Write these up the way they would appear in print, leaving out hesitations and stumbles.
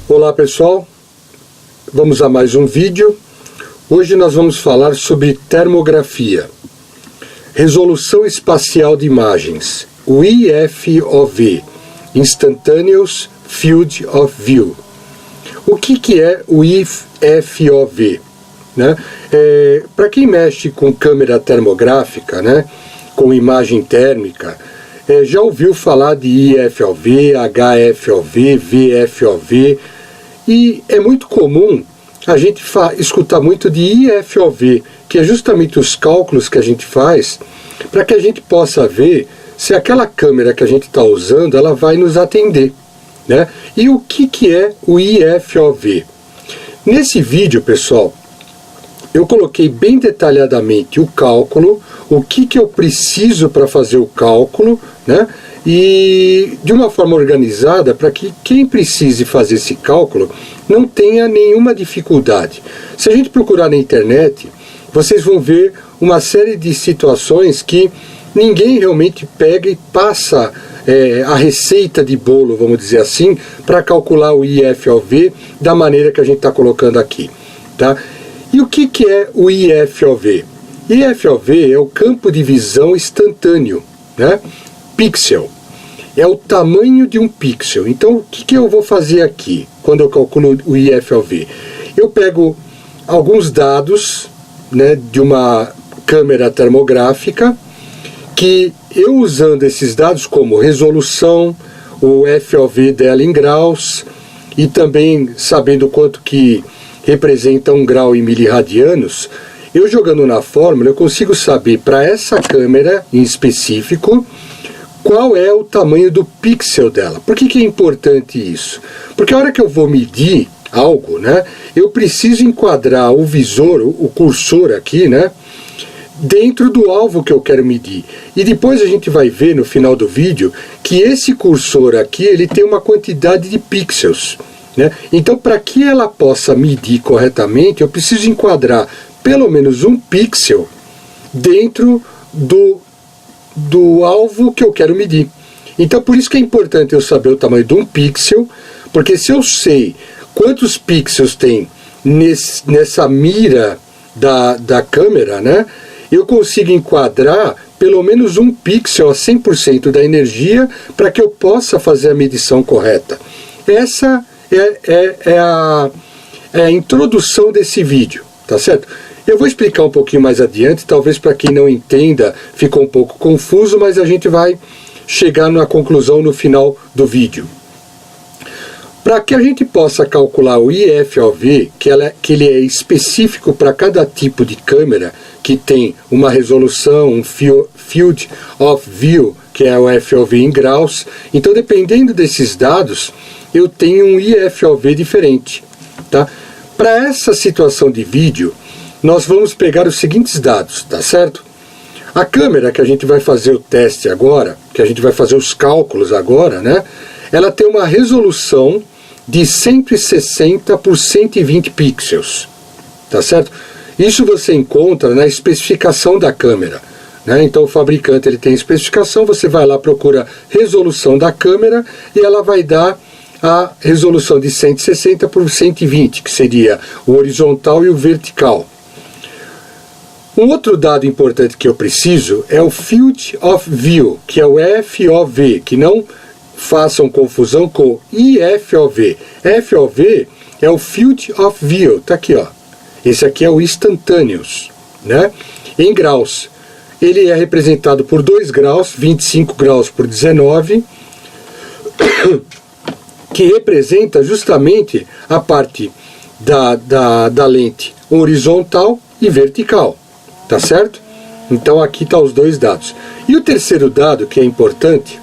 Olá pessoal, vamos a mais um vídeo. Hoje nós vamos falar sobre termografia, resolução espacial de imagens, o IFOV, Instantaneous Field of View. O que é o IFOV? Né? Para quem mexe com câmera termográfica, né, com imagem térmica, já ouviu falar de IFOV, HFOV, VFOV, e é muito comum a gente escutar muito de IFOV, que é justamente os cálculos que a gente faz para que a gente possa ver se aquela câmera que a gente está usando ela vai nos atender, né? E o que é o IFOV? Nesse vídeo, pessoal, eu coloquei bem detalhadamente o cálculo, o que eu preciso para fazer o cálculo, né? E de uma forma organizada para que quem precise fazer esse cálculo não tenha nenhuma dificuldade. Se a gente procurar na internet, vocês vão ver uma série de situações que ninguém realmente pega e passa a receita de bolo, vamos dizer assim, para calcular o IFOV da maneira que a gente está colocando aqui, tá? E o que é o IFOV? IFOV é o campo de visão instantâneo, né? Pixel. É o tamanho de um pixel. Então, o que eu vou fazer aqui, quando eu calculo o IFOV? Eu pego alguns dados, né, de uma câmera termográfica, que eu usando esses dados como resolução, o FOV dela em graus, e também sabendo quanto que representa 1 grau em miliradianos, eu jogando na fórmula, eu consigo saber para essa câmera em específico qual é o tamanho do pixel dela. Por que é importante isso? Porque a hora que eu vou medir algo, né, eu preciso enquadrar o visor, o cursor aqui, né, dentro do alvo que eu quero medir. E depois a gente vai ver no final do vídeo que esse cursor aqui ele tem uma quantidade de pixels, né? Então, para que ela possa medir corretamente, eu preciso enquadrar pelo menos um pixel dentro do alvo que eu quero medir. Então, por isso que é importante eu saber o tamanho de um pixel, porque se eu sei quantos pixels tem nessa mira da câmera, né, eu consigo enquadrar pelo menos um pixel a 100% da energia para que eu possa fazer a medição correta. Essa é a introdução desse vídeo, tá certo? Eu vou explicar um pouquinho mais adiante, talvez para quem não entenda ficou um pouco confuso, mas a gente vai chegar na conclusão no final do vídeo. Para que a gente possa calcular o IFOV, que ele é específico para cada tipo de câmera, que tem uma resolução, um Field of View, que é o FOV em graus, então dependendo desses dados, eu tenho um IFOV diferente, tá? Para essa situação de vídeo, nós vamos pegar os seguintes dados, tá certo? A câmera que a gente vai fazer o teste agora, que a gente vai fazer os cálculos agora, né? Ela tem uma resolução de 160 por 120 pixels, tá certo? Isso você encontra na especificação da câmera, né? Então o fabricante ele tem especificação, você vai lá, procura resolução da câmera e ela vai dar a resolução de 160 por 120, que seria o horizontal e o vertical. Um outro dado importante que eu preciso é o Field of View, que é o FOV, que não façam confusão com IFOV. FOV é o Field of View, tá aqui, ó. Esse aqui é o Instantaneous, né? Em graus. Ele é representado por 2 graus, 25 graus por 19, que representa justamente a parte da lente horizontal e vertical. Tá certo? Então aqui estão os dois dados. E o terceiro dado que é importante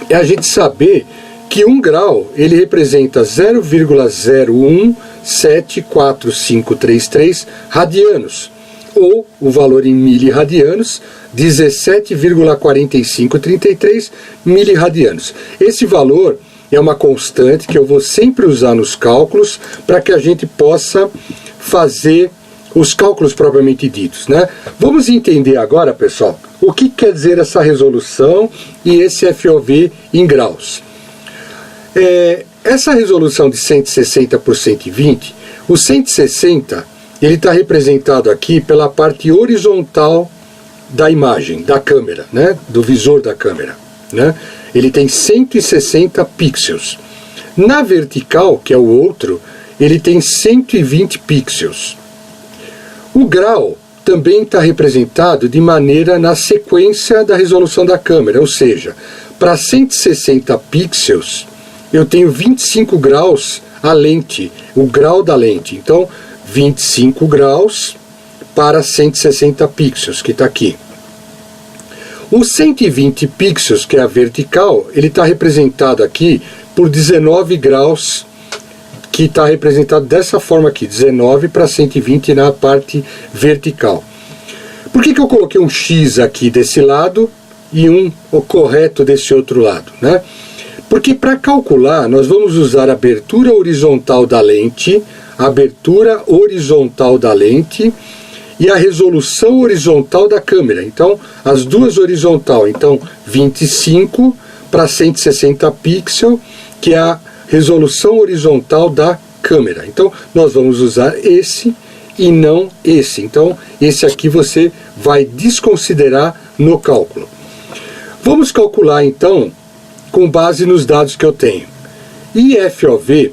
é a gente saber que 1 grau ele representa 0,0174533 radianos, ou o valor em miliradianos, 17,4533 miliradianos. Esse valor é uma constante que eu vou sempre usar nos cálculos para que a gente possa fazer os cálculos propriamente ditos, né? Vamos entender agora, pessoal, o que quer dizer essa resolução e esse FOV em graus. essa resolução de 160 por 120, o 160 ele está representado aqui pela parte horizontal da imagem, da câmera, né? Do visor da câmera, né? Ele tem 160 pixels. Na vertical, que é o outro, ele tem 120 pixels. O grau também está representado de maneira na sequência da resolução da câmera, ou seja, para 160 pixels, eu tenho 25 graus a lente, o grau da lente. Então, 25 graus para 160 pixels, que está aqui. O 120 pixels, que é a vertical, ele está representado aqui por 19 graus, que está representado dessa forma aqui, 19 para 120 na parte vertical. Por que eu coloquei um X aqui desse lado e o correto desse outro lado, né? Porque para calcular, nós vamos usar a abertura horizontal da lente, e a resolução horizontal da câmera. Então, as duas horizontal. Então, 25 para 160 pixels, que é a resolução horizontal da câmera. Então, nós vamos usar esse e não esse. Então, esse aqui você vai desconsiderar no cálculo. Vamos calcular, então, com base nos dados que eu tenho. IFOV,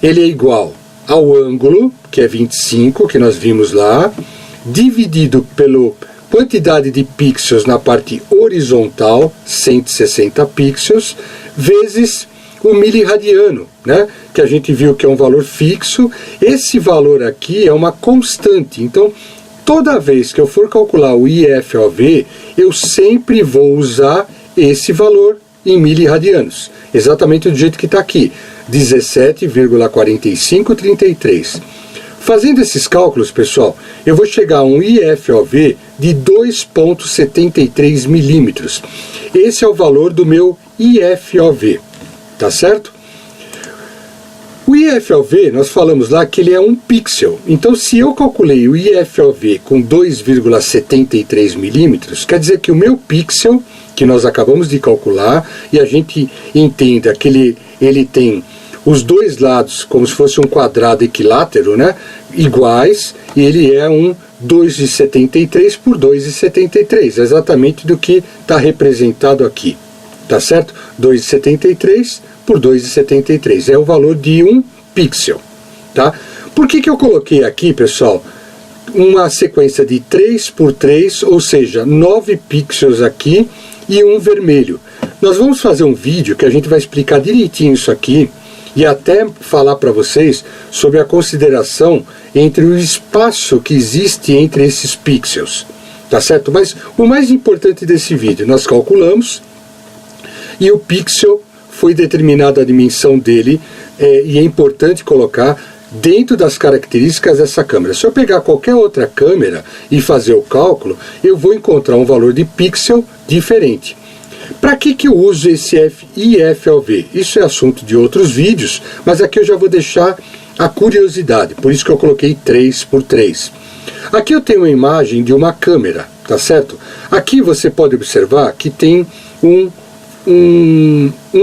ele é igual ao ângulo, que é 25, que nós vimos lá, dividido pela quantidade de pixels na parte horizontal, 160 pixels, vezes o miliradiano, né? Que a gente viu que é um valor fixo. Esse valor aqui é uma constante. Então, toda vez que eu for calcular o IFOV, eu sempre vou usar esse valor em miliradianos. Exatamente do jeito que está aqui, 17,4533. Fazendo esses cálculos, pessoal, eu vou chegar a um IFOV de 2,73 milímetros. Esse é o valor do meu IFOV, tá certo? O IFOV, nós falamos lá que ele é um pixel. Então, se eu calculei o IFOV com 2,73 milímetros, quer dizer que o meu pixel, que nós acabamos de calcular, e a gente entenda que ele tem os dois lados como se fosse um quadrado equilátero, né, iguais, e ele é um 2,73 por 2,73, exatamente do que está representado aqui, tá certo? 2,73 por 2,73, é o valor de um pixel, tá? Por que eu coloquei aqui, pessoal, uma sequência de 3 por 3, ou seja, 9 pixels aqui e um vermelho? Nós vamos fazer um vídeo que a gente vai explicar direitinho isso aqui, e até falar para vocês sobre a consideração entre o espaço que existe entre esses pixels, tá certo? Mas o mais importante desse vídeo, nós calculamos, e o pixel foi determinada a dimensão dele, e é importante colocar dentro das características dessa câmera. Se eu pegar qualquer outra câmera e fazer o cálculo, eu vou encontrar um valor de pixel diferente. Para que eu uso esse IFOV? Isso é assunto de outros vídeos, mas aqui eu já vou deixar a curiosidade, por isso que eu coloquei 3 por 3. Aqui eu tenho uma imagem de uma câmera, tá certo? Aqui você pode observar que tem um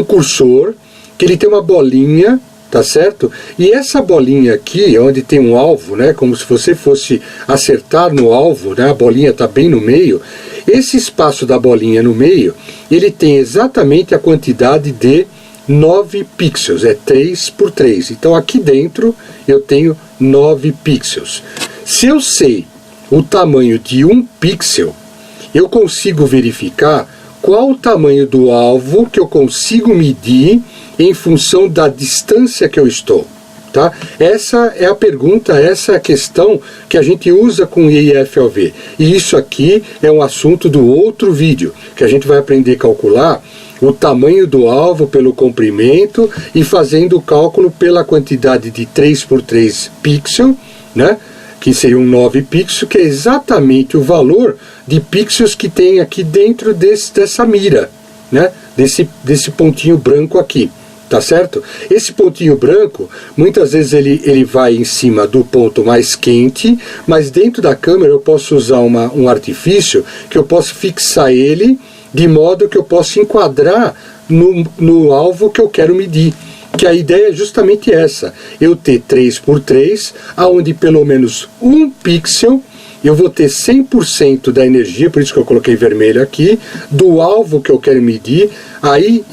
cursor, que ele tem uma bolinha, tá certo? E essa bolinha aqui, onde tem um alvo, né, como se você fosse acertar no alvo, né, a bolinha está bem no meio. Esse espaço da bolinha no meio, ele tem exatamente a quantidade de 9 pixels, é 3 por 3. Então aqui dentro eu tenho 9 pixels. Se eu sei o tamanho de um pixel, eu consigo verificar qual o tamanho do alvo que eu consigo medir em função da distância que eu estou. Tá? Essa é a pergunta, essa é a questão que a gente usa com o IFOV. E isso aqui é um assunto do outro vídeo, que a gente vai aprender a calcular o tamanho do alvo pelo comprimento e fazendo o cálculo pela quantidade de 3 por 3 pixels, né? Que seriam 9 pixels, que é exatamente o valor de pixels que tem aqui dentro dessa mira, né? Desse pontinho branco aqui. Tá certo? Esse pontinho branco, muitas vezes ele vai em cima do ponto mais quente, mas dentro da câmera eu posso usar um artifício que eu posso fixar ele de modo que eu possa enquadrar no alvo que eu quero medir. que a ideia é justamente essa, eu ter 3x3, onde pelo menos um pixel eu vou ter 100% da energia, por isso que eu coloquei vermelho aqui, do alvo que eu quero medir. Aí,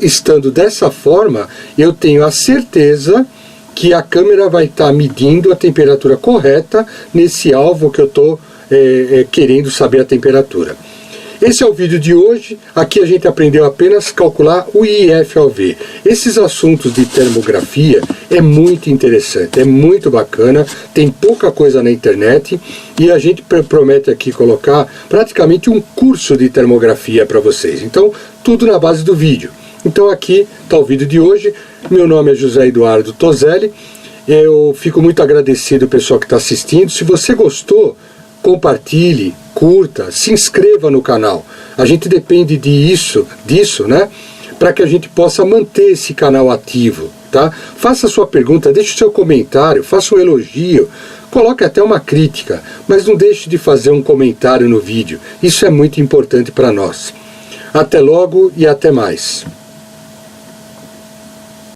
estando dessa forma, eu tenho a certeza que a câmera vai estar medindo a temperatura correta nesse alvo que eu estou querendo saber a temperatura. Esse é o vídeo de hoje. Aqui a gente aprendeu apenas a calcular o IFOV. Esses assuntos de termografia é muito interessante, é muito bacana, tem pouca coisa na internet e a gente promete aqui colocar praticamente um curso de termografia para vocês. Então, tudo na base do vídeo. Então aqui está o vídeo de hoje. Meu nome é José Eduardo Toselli. Eu fico muito agradecido ao pessoal que está assistindo. Se você gostou, compartilhe, curta, se inscreva no canal. A gente depende disso, né? Para que a gente possa manter esse canal ativo, tá? Faça sua pergunta, deixe o seu comentário, faça um elogio, coloque até uma crítica, mas não deixe de fazer um comentário no vídeo. Isso é muito importante para nós. Até logo e até mais.